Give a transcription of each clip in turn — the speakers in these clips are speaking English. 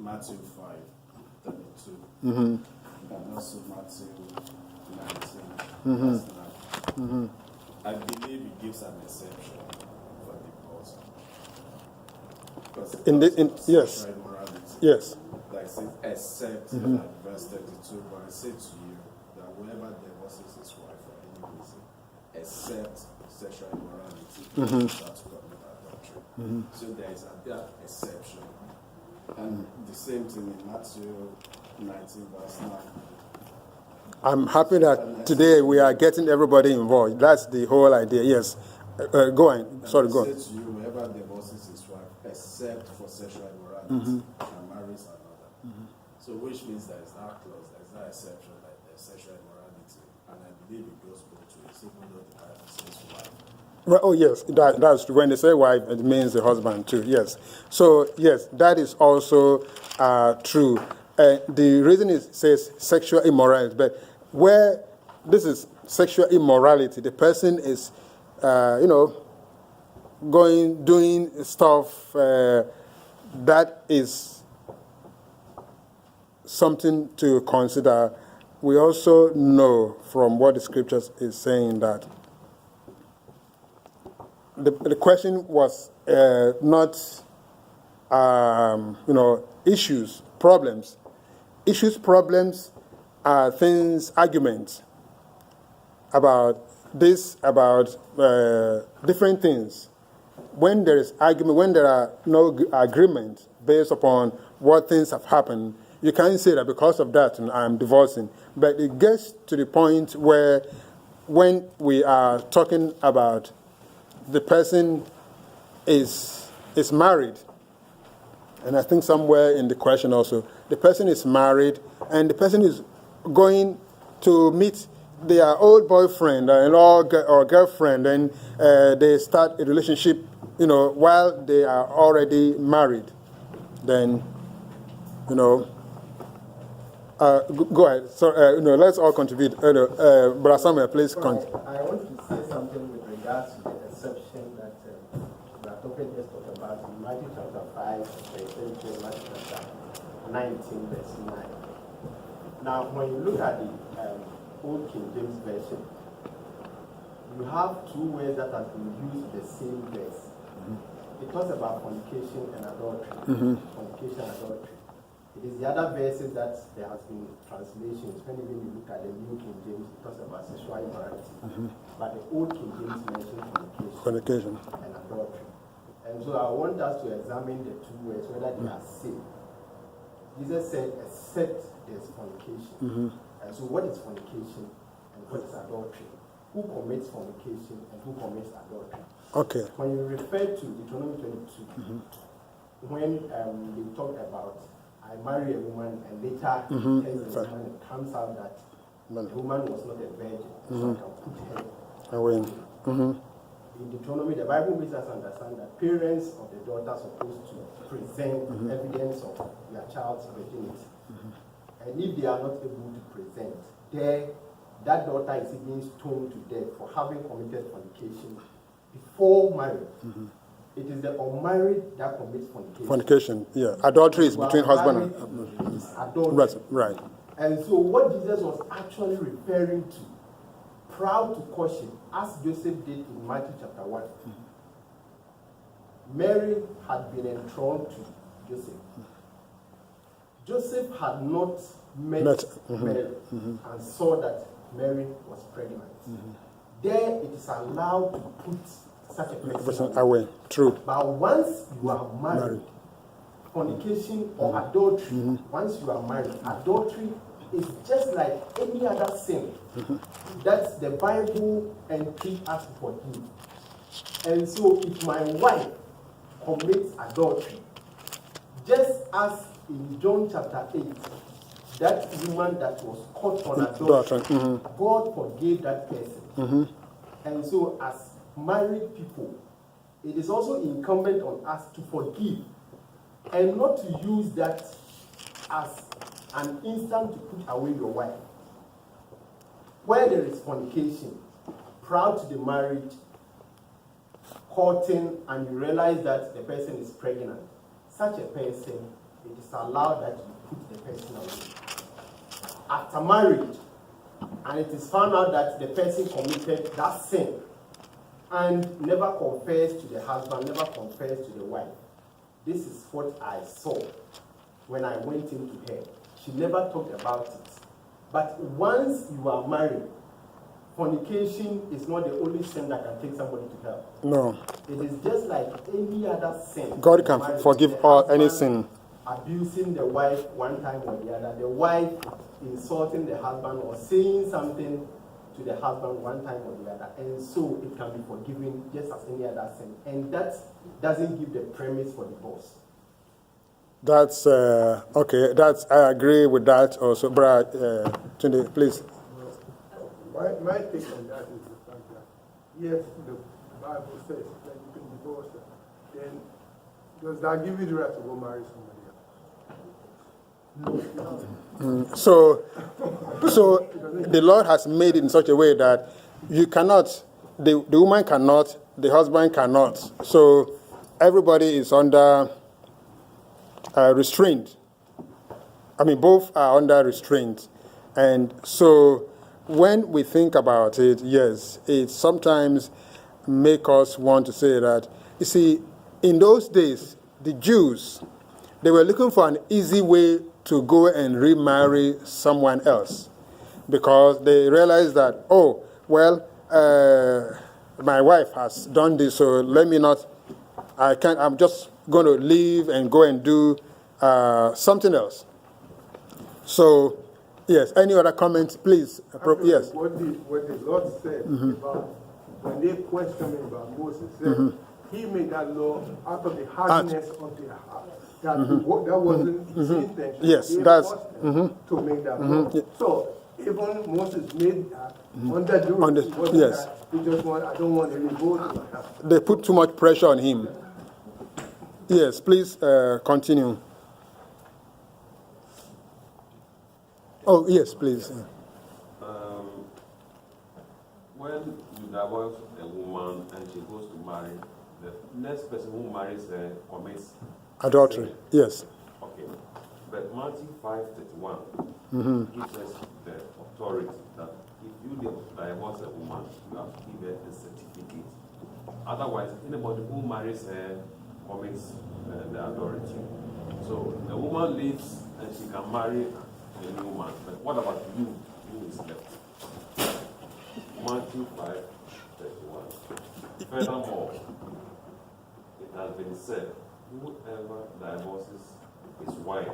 Matthew 5:32, and also Matthew 19, verse 9. I believe it gives an exception for divorce. Because yes. immorality. Yes. Like say, except that verse 32, but I say to you that whoever divorces his wife for any reason, except sexual immorality, starts to commit adultery. So there is that exception. And the same thing in Matthew 19, verse 9. I'm happy that today we are getting everybody involved. That's the whole idea. Yes. Go on. Sorry, go on. I say to you, whoever divorces his wife, except for sexual immorality, and marries another. So which means there is that clause, there is that exception, like there's sexual immorality. And I believe it goes both ways, even though the Bible says wife. Well, oh, yes, that's true. When they say wife, it means the husband too, yes. So, yes, that is also true. The reason it says sexual immorality, but where this is sexual immorality, the person is, doing stuff that is something to consider. We also know from what the scriptures is saying that the question was not, issues, problems. Issues, problems are things, arguments about this, about different things. When there is argument, when there are no agreement based upon what things have happened, you can't say that because of that I'm divorcing. But it gets to the point where when we are talking about the person is married, and I think somewhere in the question also, the person is married and the person is going to meet their old boyfriend or girlfriend, and they start a relationship, while they are already married. Then, go ahead. So, let's all contribute. Brother Samuel, please continue. I want to say something with regards to the exception that we are talking about in Matthew chapter 5, verse 20, Matthew chapter 19, verse 9. Now, when you look at the Old King James Version, you have two words that have been used in the same verse. It talks about fornication and adultery. Fornication and adultery. It is the other verses that there has been translations. When even you look at the New King James, it talks about sexual immorality. But the Old King James mentions fornication and adultery. And so I want us to examine the two words, whether they are same. Jesus said, except there's fornication. And so what is fornication and what is adultery? Who commits fornication and who commits adultery? Okay. When you refer to Deuteronomy 22, when they talk about I marry a woman and later tells the woman, it comes out that the woman was not a virgin, so I can put her away. In Deuteronomy, the Bible makes us understand that parents of the daughter are supposed to present evidence of their child's virginity. And if they are not able to present, that daughter is being stoned to death for having committed fornication before marriage. It is the unmarried that commits fornication. Fornication, yeah. Adultery is between husband and adultery. Right. And so what Jesus was actually referring to, proud to caution, as Joseph did in Matthew chapter 1. Mary had been enthroned to Joseph. Joseph had not met Mary and saw that Mary was pregnant. There it is allowed to put such a person away. True. But once you are married, fornication or adultery, once you are married, adultery is just like any other sin that the Bible entreats us to forgive. And so if my wife commits adultery, just as in John chapter 8, that woman that was caught on adultery, God forgave that person. And so as married people, it is also incumbent on us to forgive and not to use that as an instant to put away your wife. Where there is fornication, proud to the marriage, courting, and you realize that the person is pregnant, such a person it is allowed that you put the person away. After marriage, and it is found out that the person committed that sin and never confessed to the husband, never confessed to the wife. This is what I saw when I went into her. She never talked about it. But once you are married, fornication is not the only sin that can take somebody to hell. No. It is just like any other sin. God can forgive all any sin. Abusing the wife one time or the other, the wife insulting the husband or saying something to the husband one time or the other, and so it can be forgiven just as any other sin. And that doesn't give the premise for divorce. That's okay. That's I agree with that also, Brad. Tunde, please. My take on that is the fact that yes, the Bible says that you can divorce her. Then does that give you the right to go marry somebody else? No. So the Lord has made it in such a way that you cannot, the woman cannot, the husband cannot. So everybody is under restraint. I mean, both are under restraint. And so when we think about it, yes, it sometimes makes us want to say that, you see, in those days, the Jews, they were looking for an easy way to go and remarry someone else because they realized that, oh, well, my wife has done this, so let me not, I'm just going to leave and go and do something else. So, yes, any other comments, please? Yes. What the Lord said about when they questioned him about Moses, said he made that law out of the hardness of their heart. That wasn't his intention. Yes, He that's to make that law. So even Moses made that under duress. Yes. He just want, I don't want to revolt. They put too much pressure on him. Yes, please continue. Oh, yes, please. When you divorce a woman and she goes to marry, the next person who marries her commits Adultery, sin. yes. Okay. But Matthew 5:31 gives us the authority that if you divorce a woman, you have to give her a certificate. Otherwise, anybody who marries her commits the adultery. So the woman leaves and she can marry a new man. But what about you? Who is left? Matthew 5:31. Furthermore, it has been said, whoever divorces his wife,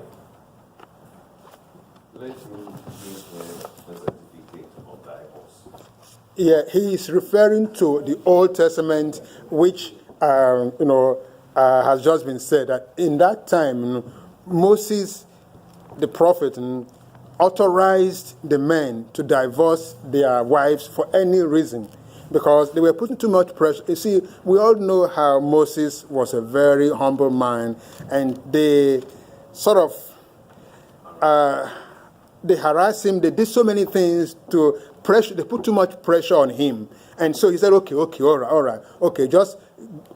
let him give her a certificate of divorce. Yeah, he is referring to the Old Testament, which has just been said that in that time, Moses, the prophet, authorized the men to divorce their wives for any reason because they were putting too much pressure. You see, we all know how Moses was a very humble man, and they sort of they harassed him. They did so many things to pressure. They put too much pressure on him, and so he said, "Okay, all right, okay, just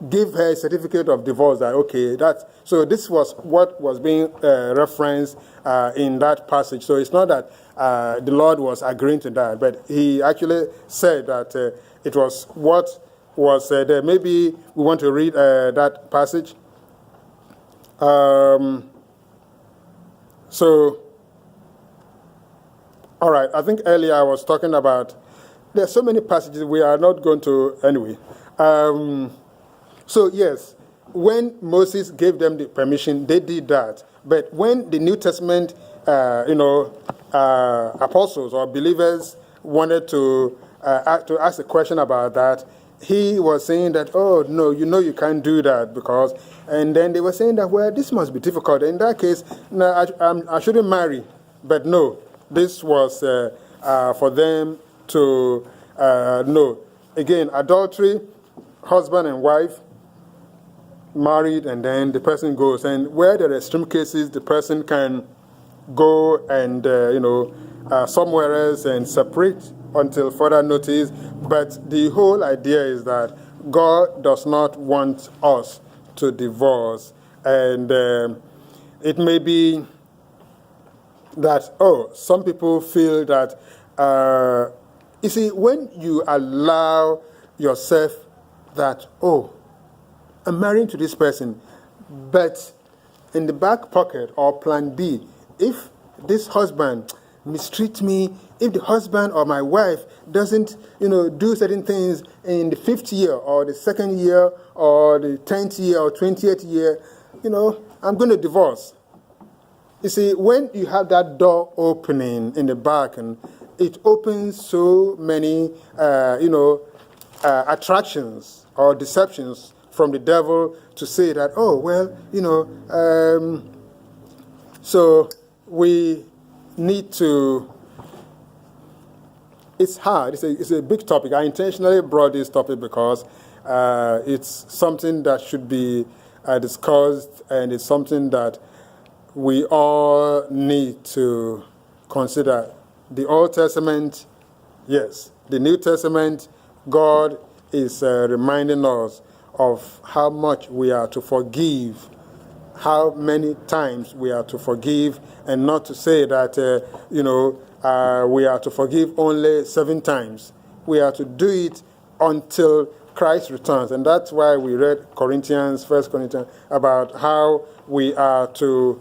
give her a certificate of divorce." That okay, that's so. This was what was being referenced in that passage. So it's not that the Lord was agreeing to that, but He actually said that it was what was there. Maybe we want to read that passage. So. All right, I think earlier I was talking about, there are so many passages we are not going to, anyway. So yes, when Moses gave them the permission, they did that. But when the New Testament, apostles or believers wanted to ask a question about that, he was saying that, oh, no, you can't do that because, and then they were saying that, well, this must be difficult. In that case, no, I shouldn't marry. But no. This was for them to know. Again, adultery, husband and wife, married, and then the person goes. And where there are extreme cases, the person can go and, somewhere else and separate until further notice. But the whole idea is that God does not want us to divorce. And It may be that, some people feel that, you see, when you allow yourself that, I'm marrying to this person, but in the back pocket or plan B, if this husband mistreats me, if the husband or my wife doesn't, do certain things in the 5th year or the 2nd year or the 10th year or 20th year, I'm going to divorce. You see, when you have that door opening in the back, and it opens so many, attractions or deceptions from the devil to say that, so we need to. It's hard. It's a big topic. I intentionally brought this topic because it's something that should be discussed, and it's something that we all need to consider. The Old Testament, yes. The New Testament, God is reminding us of how much we are to forgive, how many times we are to forgive, and not to say that, we are to forgive only 7 times. We are to do it until Christ returns. And that's why we read 1 Corinthians, about how we are to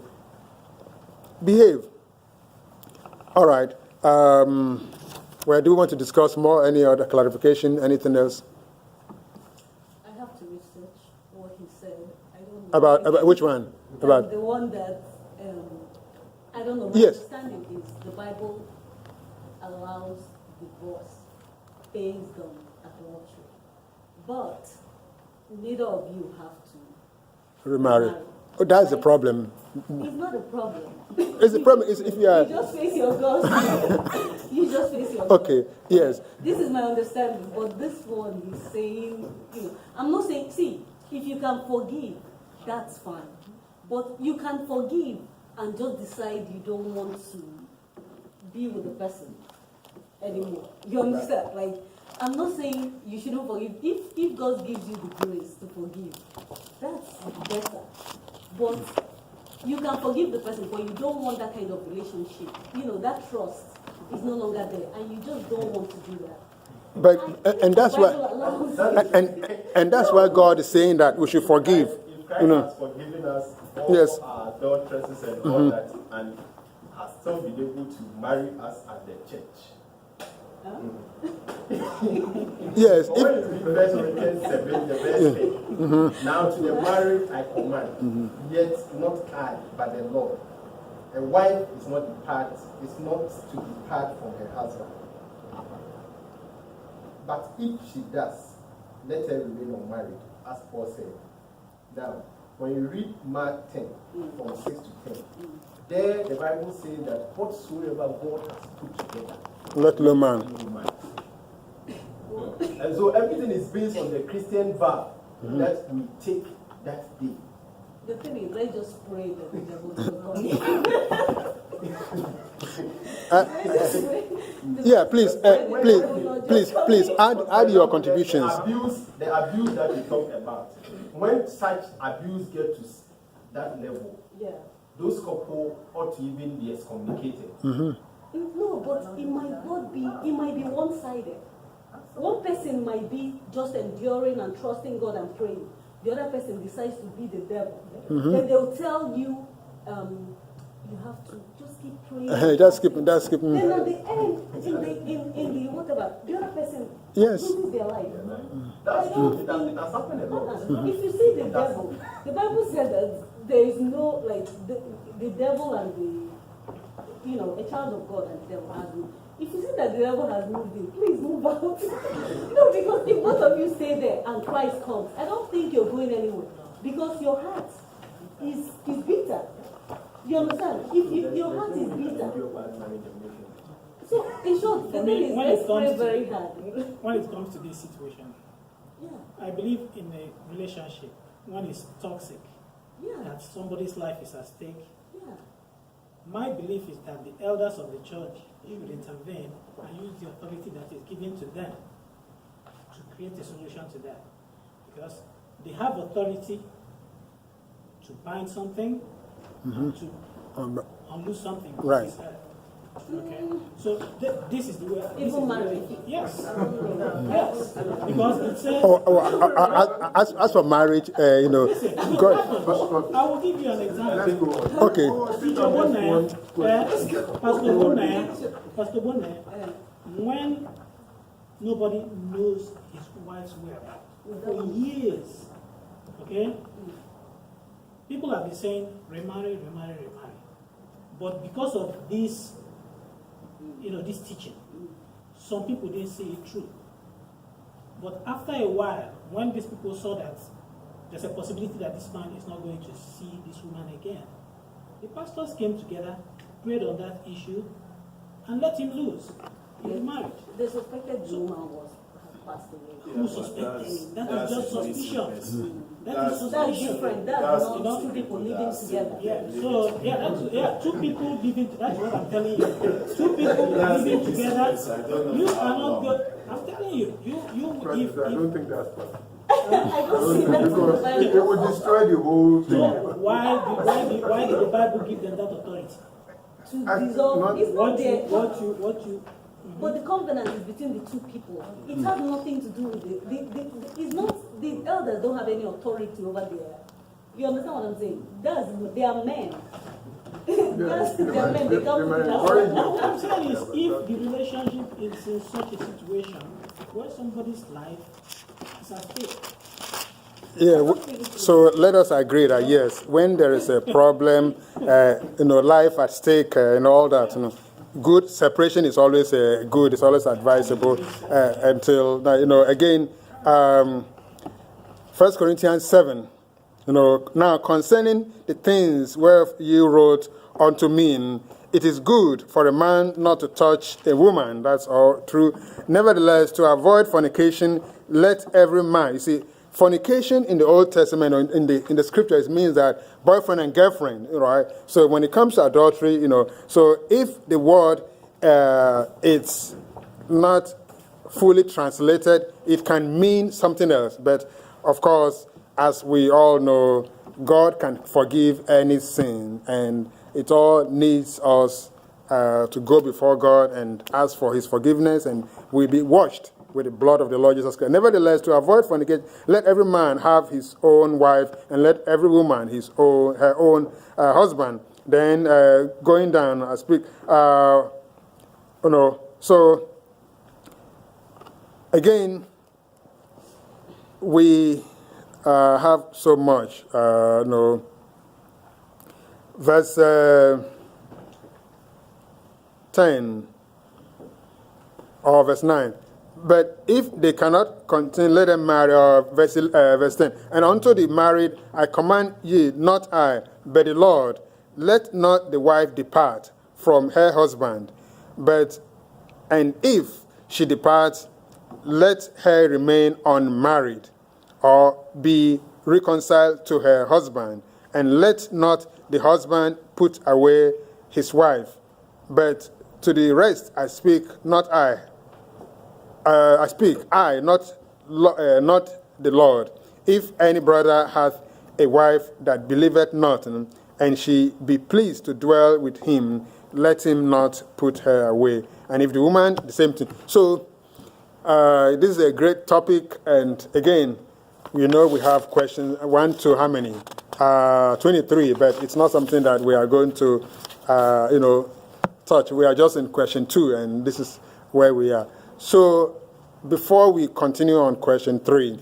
behave. All right. Well, do you want to discuss more? Any other clarification? Anything else? I have to research what he said. I don't know. About which one? About the one that I don't know. My Yes. understanding is the Bible allows divorce based on adultery, but neither of you have to remarry. Oh, that's the problem. It's not a problem. It's the problem is if you are. You just face your God. You just face your God. Okay. Yes. This is my understanding, but this one is saying, I'm not saying, see, if you can forgive, that's fine. But you can forgive and just decide you don't want to be with the person anymore. You understand? Like, I'm not saying you shouldn't forgive. If God gives you the grace to forgive, that's better. But you can forgive the person, but you don't want that kind of relationship. That trust is no longer there, and you just don't want to do that. But and that's why and that's why God is saying that we should forgive. If Christ has forgiven us all Yes. our adulteresses and all that, and has still been able to marry us at the church. Yes. But when you read 1 Corinthians 7, the verse 10, now to the married I command, yet not I, but the Lord. A wife is not to depart from her husband. But if she does, let her remain unmarried, as Paul said. Now, when you read Mark 10, from 6 to 10, there the Bible says that whatsoever God has put together, Let no man. no man. And so everything is based on the Christian vow that we take that day. The thing is, let's just pray that the devil will come. Yeah, please, please add your contributions. The abuse that we talk about, when such abuse gets to that level, those couples ought to even be excommunicated. No, but it might not be. It might be one-sided. One person might be just enduring and trusting God and praying. The other person decides to be the devil. Then they'll tell you, you have to just keep praying. That's keep. Then at the end, in the whatever, the other person loses their life. That's true. It has happened a lot. If you see the devil, the Bible said that there is no the devil and a child of God and the devil has moved. If you see that the devil has moved in, please move out. No, because if both of you stay there and Christ comes, I don't think you're going anywhere. Because your heart is bitter. You understand? If your heart is bitter. So, in short, the thing is, let's pray very hard. When it comes to this situation, I believe in a relationship, one is toxic, that somebody's life is at stake. My belief is that the elders of the church should intervene and use the authority that is given to them to create a solution to that. Because they have authority to bind something, and to unloose something. Right. Okay, so this is the way. Even marriage. Yes. Yes. Because it says. As for marriage, Listen, God. I will give you an example. Okay. Pastor Bonner, when nobody knows his wife's whereabouts for years, okay, people have been saying remarry. But because of this, this teaching, some people didn't see it through. But after a while, when these people saw that there's a possibility that this man is not going to see this woman again, the pastors came together, prayed on that issue, and let him loose. He was married. The suspected woman was passed away. Who suspected? That is just suspicion. That is That's suspicion. different. That's not two people living together. Yeah, so, two people living, that's what I'm telling you. Two people living together, you are not good. I'm telling you, I don't think that's possible. I don't see that in the Because it Bible. would destroy the whole thing. So why did the Bible give them that authority? To dissolve. It's not there. What you But the covenant is between the two people. It has nothing to do with it's not, the elders don't have any authority over there. You understand what I'm saying? They are men. They are men. They come to What I'm saying is, if the relationship is in such a situation where somebody's life is at stake. Yeah, so let us agree that yes, when there is a problem, life at stake and all that, good separation is always good. It's always advisable until again, 1 Corinthians 7. Now concerning the things where you wrote unto me, it is good for a man not to touch a woman. That's all true. Nevertheless, to avoid fornication, let every man. You see, fornication in the Old Testament, or in the scriptures, means that boyfriend and girlfriend, right? So when it comes to adultery, so if the word it's not fully translated, it can mean something else. But of course, as we all know, God can forgive any sin, and it all needs us to go before God and ask for His forgiveness, and we'll be washed with the blood of the Lord Jesus Christ. Nevertheless, to avoid fornication, let every man have his own wife, and let every woman her own husband. Then going down, I speak. So again, we have so much. Verse 10 or verse 9. But if they cannot continue, let them marry. Verse 10. And unto the married I command ye, not I, but the Lord, let not the wife depart from her husband. And if she departs, let her remain unmarried, or be reconciled to her husband. And let not the husband put away his wife. But to the rest I speak, not I. Not the Lord. If any brother hath a wife that believeth not, and she be pleased to dwell with him, let him not put her away. And if the woman, the same thing. So, this is a great topic, and again, we have questions. 1 to how many? 23, but it's not something that we are going to, touch. We are just in question 2, and this is where we are. So, before we continue on question 3,